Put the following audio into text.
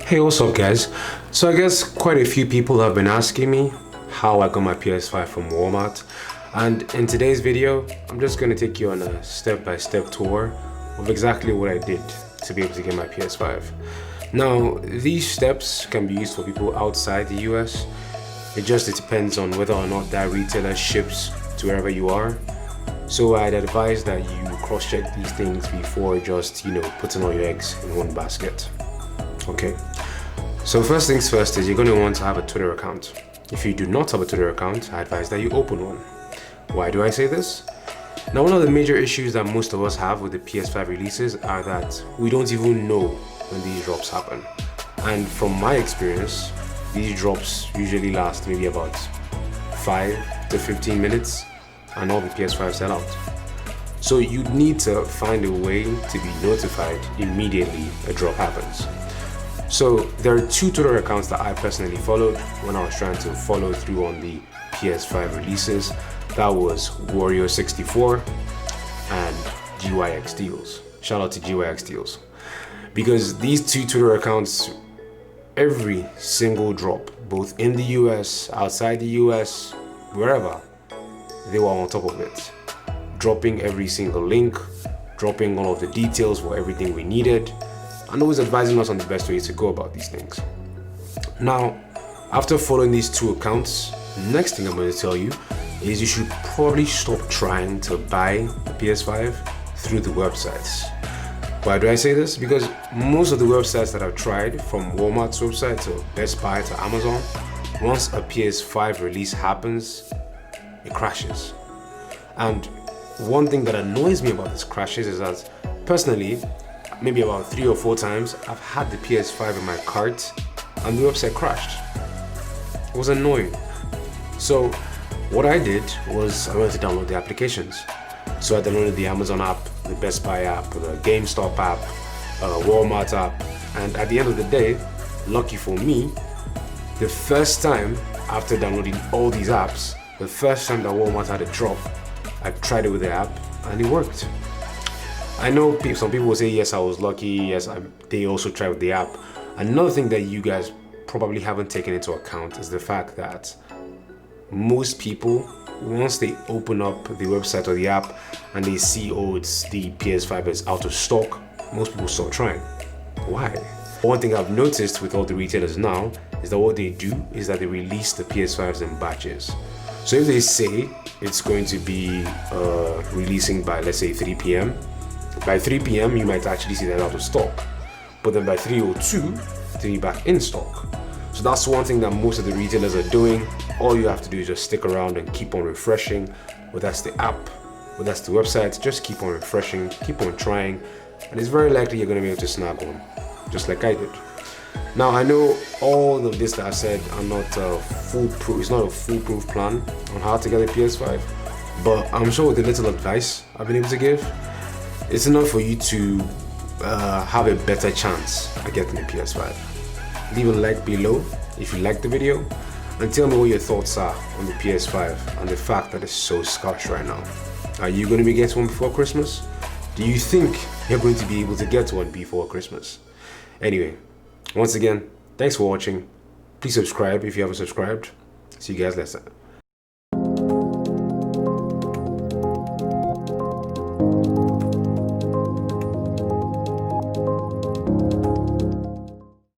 Hey, what's up guys? So I guess quite a few people have been asking me how I got my PS5 from Walmart, and in today's video I'm just going to take you on a step-by-step tour of exactly what I did to be able to get my PS5. Now these steps can be used for people outside the US. It depends on whether or not that retailer ships to wherever you are. So I'd advise that you cross-check these things before just, putting all your eggs in one basket. Okay, so first things first is you're going to want to have a Twitter account. If you do not have a Twitter account, I advise that you open one. Why do I say this? Now, one of the major issues that most of us have with the PS5 releases are that we don't even know when these drops happen. And from my experience, these drops usually last maybe about 5 to 15 minutes and all the PS5s sell out. So you need to find a way to be notified immediately a drop happens. So there are two Twitter accounts that I personally followed when I was trying to follow through on the PS5 releases. That was Wario64 and GYX Deals. Shout out to GYX Deals. Because these two Twitter accounts, every single drop, both in the US, outside the US, wherever, they were on top of it. Dropping every single link, dropping all of the details for everything we needed, and always advising us on the best ways to go about these things. Now, after following these two accounts, the next thing I'm going to tell you is you should probably stop trying to buy the PS5 through the websites. Why do I say this? Because most of the websites that I've tried, from Walmart's website to Best Buy to Amazon, once a PS5 release happens, it crashes. And one thing that annoys me about these crashes is that personally, maybe about 3 or 4 times, I've had the PS5 in my cart and the website crashed. It was annoying. So what I did was I went to download the applications. So I downloaded the Amazon app, the Best Buy app, the GameStop app, Walmart app, and at the end of the day, lucky for me, the first time after downloading all these apps, the first time that Walmart had a drop, I tried it with the app and it worked. I know some people will say, yes, I was lucky, yes, they also tried with the app. Another thing that you guys probably haven't taken into account is the fact that most people, once they open up the website or the app and they see, oh, it's the PS5 is out of stock, most people stop trying. Why? One thing I've noticed with all the retailers now is that what they do is that they release the PS5s in batches. So if they say it's going to be releasing by, let's say, 3 p.m., by 3 p.m. you might actually see that out of stock, but then by 3:02 they're back in stock. So that's one thing that most of the retailers are doing. All you have to do is just stick around and keep on refreshing, whether that's the app, whether that's the website, just keep on refreshing, keep on trying, and it's very likely you're going to be able to snag one, just like I did. Now I know all of this that I said are not foolproof. It's not a foolproof plan on how to get a PS5, but I'm sure with the little advice I've been able to give, it's enough for you to have a better chance at getting a PS5. Leave a like below if you liked the video, and tell me what your thoughts are on the PS5 and the fact that it's so scarce right now. Are you going to be getting one before Christmas? Do you think you're going to be able to get one before Christmas? Anyway, once again, thanks for watching. Please subscribe if you haven't subscribed. See you guys later.